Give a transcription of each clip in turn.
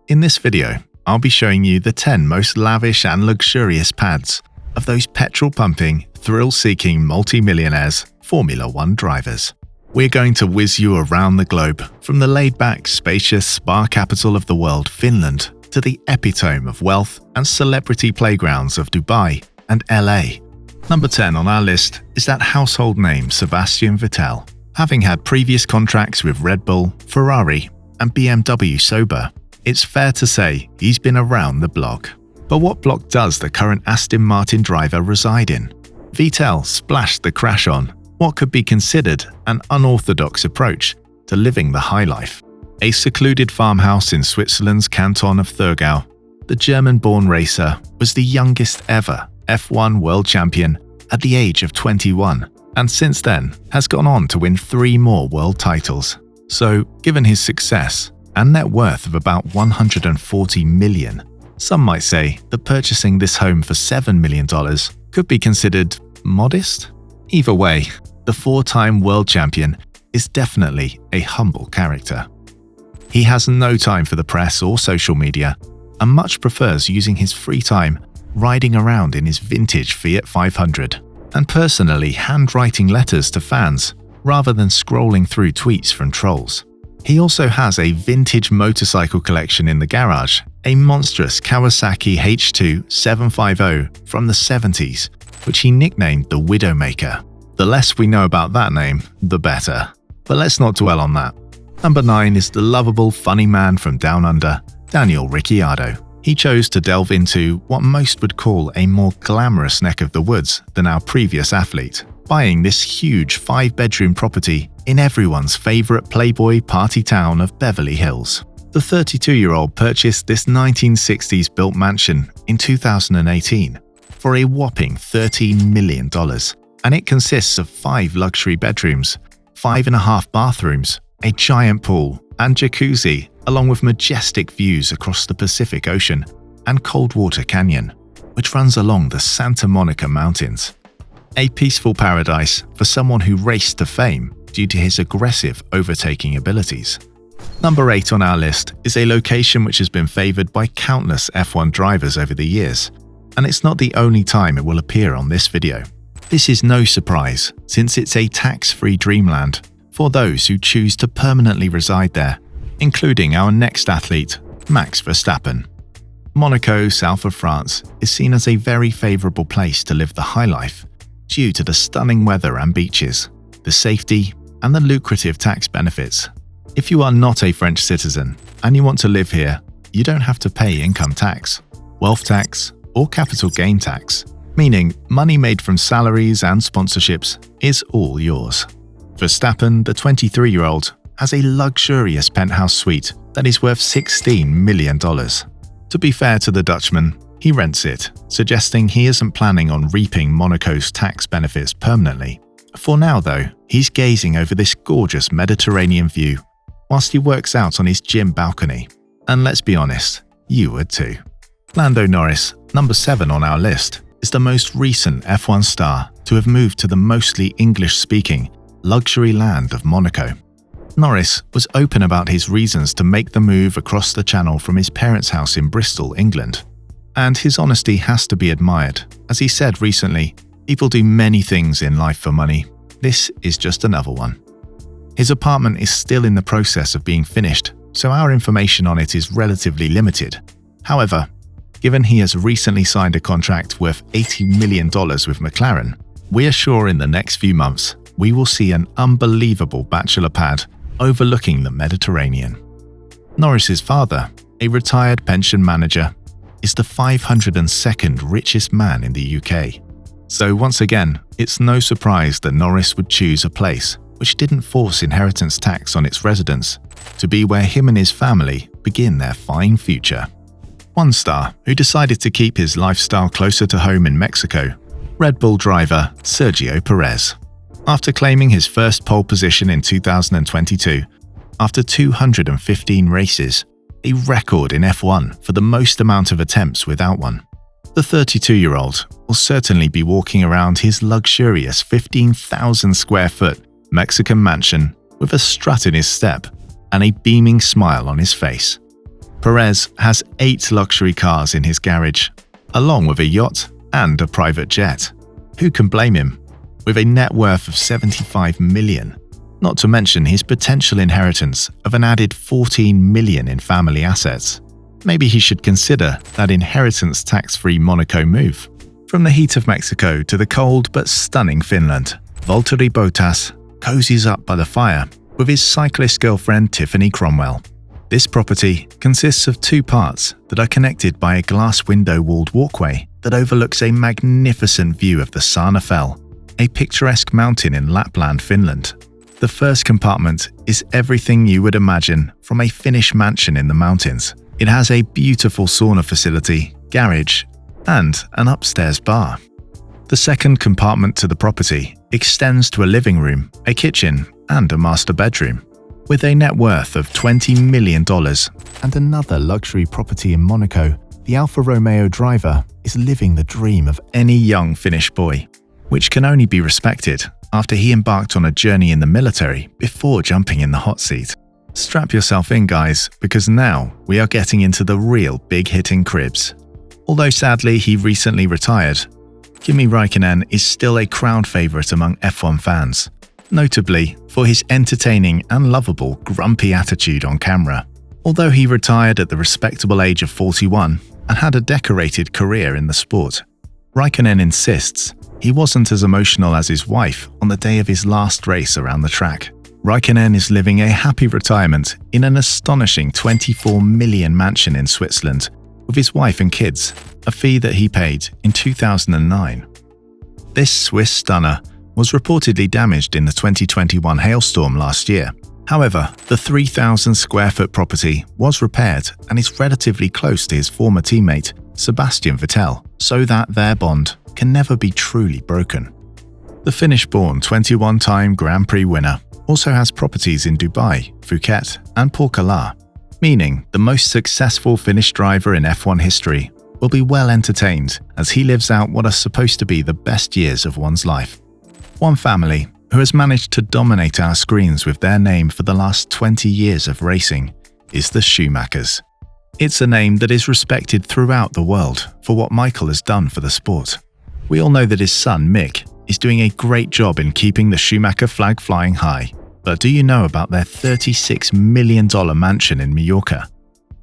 In this video, I'll be showing you the 10 most lavish and luxurious pads of those petrol-pumping, thrill-seeking multi-millionaires Formula One drivers. We're going to whiz you around the globe, from the laid-back, spacious spa capital of the world, Finland, to the epitome of wealth and celebrity playgrounds of Dubai and LA. Number 10 on our list is that household name Sebastian Vettel. Having had previous contracts with Red Bull, Ferrari, and BMW Sauber, it's fair to say he's been around the block. But what block does the current Aston Martin driver reside in? Vettel splashed the crash on what could be considered an unorthodox approach to living the high life. A secluded farmhouse in Switzerland's canton of Thurgau, the German-born racer was the youngest ever F1 world champion at the age of 21, and since then has gone on to win 3 more world titles. So, given his success and net worth of about $140 million, some might say that purchasing this home for $7 million could be considered modest? Either way, the 4-time world champion is definitely a humble character. He has no time for the press or social media, and much prefers using his free time riding around in his vintage Fiat 500 and personally handwriting letters to fans rather than scrolling through tweets from trolls. He also has a vintage motorcycle collection in the garage, a monstrous Kawasaki H2 750 from the 70s, which he nicknamed the Widowmaker. The less we know about that name, the better. But let's not dwell on that. Number 9 is the lovable, funny man from Down Under, Daniel Ricciardo. He chose to delve into what most would call a more glamorous neck of the woods than our previous athlete, buying this huge 5-bedroom property in everyone's favorite Playboy party town of Beverly Hills. The 32-year-old purchased this 1960s-built mansion in 2018 for a whopping $13 million, and it consists of 5 luxury bedrooms, 5.5 bathrooms, a giant pool, and jacuzzi, along with majestic views across the Pacific Ocean and Coldwater Canyon, which runs along the Santa Monica Mountains. A peaceful paradise for someone who raced to fame due to his aggressive overtaking abilities. Number 8 on our list is a location which has been favored by countless F1 drivers over the years, and it's not the only time it will appear on this video. This is no surprise, since it's a tax-free dreamland for those who choose to permanently reside there, including our next athlete, Max Verstappen. Monaco, south of France, is seen as a very favorable place to live the high life due to the stunning weather and beaches, the safety, and the lucrative tax benefits. If you are not a French citizen and you want to live here, you don't have to pay income tax, wealth tax, or capital gain tax, meaning money made from salaries and sponsorships is all yours. Verstappen, the 23-year-old, has a luxurious penthouse suite that is worth $16 million. To be fair to the Dutchman, he rents it, suggesting he isn't planning on reaping Monaco's tax benefits permanently. For now, though, he's gazing over this gorgeous Mediterranean view whilst he works out on his gym balcony. And let's be honest, you would too. Lando Norris, number 7 on our list, is the most recent F1 star to have moved to the mostly English-speaking luxury land of Monaco. Norris was open about his reasons to make the move across the channel from his parents' house in Bristol, England. And his honesty has to be admired. As he said recently, people do many things in life for money. This is just another one. His apartment is still in the process of being finished, so our information on it is relatively limited. However, given he has recently signed a contract worth $80 million with McLaren, we are sure in the next few months we will see an unbelievable bachelor pad overlooking the Mediterranean. Norris's father, a retired pension manager, is the 502nd richest man in the UK. So once again, it's no surprise that Norris would choose a place which didn't force inheritance tax on its residents to be where him and his family begin their fine future. One star who decided to keep his lifestyle closer to home in Mexico, Red Bull driver Sergio Perez. After claiming his first pole position in 2022, after 215 races, a record in F1 for the most amount of attempts without one, the 32-year-old will certainly be walking around his luxurious 15,000 square foot Mexican mansion with a strut in his step and a beaming smile on his face. Perez has 8 luxury cars in his garage, along with a yacht and a private jet. Who can blame him? With a net worth of $75 million, not to mention his potential inheritance of an added $14 million in family assets. Maybe he should consider that inheritance tax-free Monaco move. From the heat of Mexico to the cold but stunning Finland, Valtteri Bottas cozies up by the fire with his cyclist girlfriend Tiffany Cromwell. This property consists of 2 parts that are connected by a glass window-walled walkway that overlooks a magnificent view of the Sarnafell, a picturesque mountain in Lapland, Finland. The first compartment is everything you would imagine from a Finnish mansion in the mountains. It has a beautiful sauna facility, garage, and an upstairs bar. The second compartment to the property extends to a living room, a kitchen, and a master bedroom. With a net worth of $20 million and another luxury property in Monaco, the Alfa Romeo driver is living the dream of any young Finnish boy, which can only be respected after he embarked on a journey in the military before jumping in the hot seat. Strap yourself in, guys, because now we are getting into the real big-hitting cribs. Although sadly he recently retired, Kimi Räikkönen is still a crowd favourite among F1 fans, notably for his entertaining and lovable grumpy attitude on camera. Although he retired at the respectable age of 41 and had a decorated career in the sport, Räikkönen insists he wasn't as emotional as his wife on the day of his last race around the track. Räikkönen is living a happy retirement in an astonishing $24 million mansion in Switzerland with his wife and kids, a fee that he paid in 2009. This Swiss stunner was reportedly damaged in the 2021 hailstorm last year. However, the 3,000 square foot property was repaired and is relatively close to his former teammate, Sebastian Vettel, so that their bond can never be truly broken. The Finnish-born 21-time Grand Prix winner also has properties in Dubai, Phuket, and Port Kala, meaning the most successful Finnish driver in F1 history will be well entertained as he lives out what are supposed to be the best years of one's life. One family who has managed to dominate our screens with their name for the last 20 years of racing is the Schumachers. It's a name that is respected throughout the world for what Michael has done for the sport. We all know that his son, Mick, is doing a great job in keeping the Schumacher flag flying high. But do you know about their $36 million mansion in Mallorca?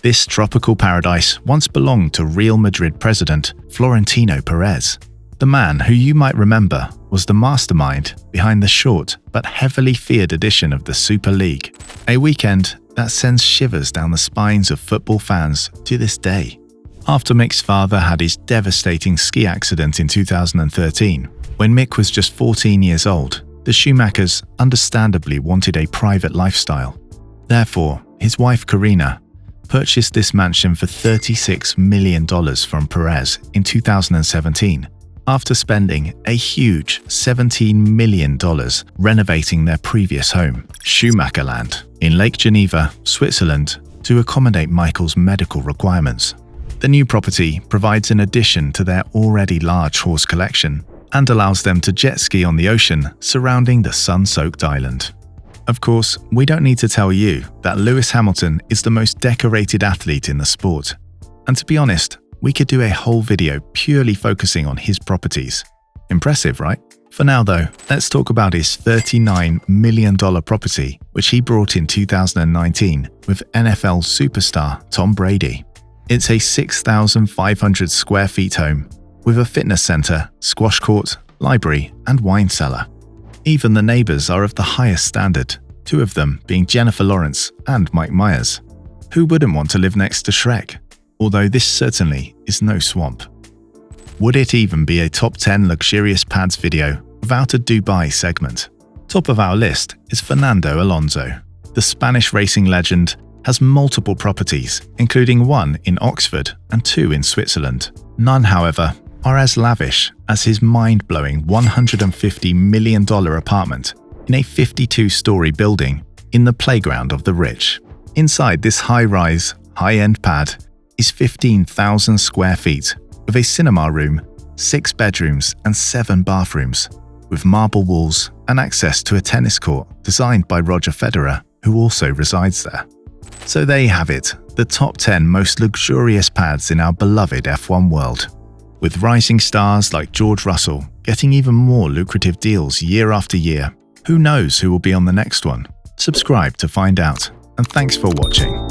This tropical paradise once belonged to Real Madrid president Florentino Perez. The man who you might remember was the mastermind behind the short but heavily feared edition of the Super League, a weekend that sends shivers down the spines of football fans to this day. After Mick's father had his devastating ski accident in 2013, when Mick was just 14 years old, the Schumachers understandably wanted a private lifestyle. Therefore, his wife Karina purchased this mansion for $36 million from Perez in 2017, after spending a huge $17 million renovating their previous home, Schumacherland, in Lake Geneva, Switzerland, to accommodate Michael's medical requirements. The new property provides an addition to their already large horse collection and allows them to jet ski on the ocean surrounding the sun-soaked island. Of course, we don't need to tell you that Lewis Hamilton is the most decorated athlete in the sport. And to be honest, we could do a whole video purely focusing on his properties. Impressive, right? For now though, let's talk about his $39 million property, which he brought in 2019 with NFL superstar Tom Brady. It's a 6,500 square feet home with a fitness center, squash court, library, and wine cellar. Even the neighbors are of the highest standard, 2 of them being Jennifer Lawrence and Mike Myers. Who wouldn't want to live next to Shrek? Although this certainly is no swamp. Would it even be a top 10 luxurious pads video without a Dubai segment? Top of our list is Fernando Alonso. The Spanish racing legend has multiple properties, including 1 in Oxford and 2 in Switzerland. None, however, are as lavish as his mind-blowing $150 million apartment in a 52-story building in the playground of the rich. Inside this high-rise, high-end pad is 15,000 square feet with a cinema room, 6 bedrooms and 7 bathrooms, with marble walls and access to a tennis court designed by Roger Federer, who also resides there. So there you have it, the top 10 most luxurious pads in our beloved F1 world. With rising stars like George Russell getting even more lucrative deals year after year, who knows who will be on the next one? Subscribe to find out, and thanks for watching.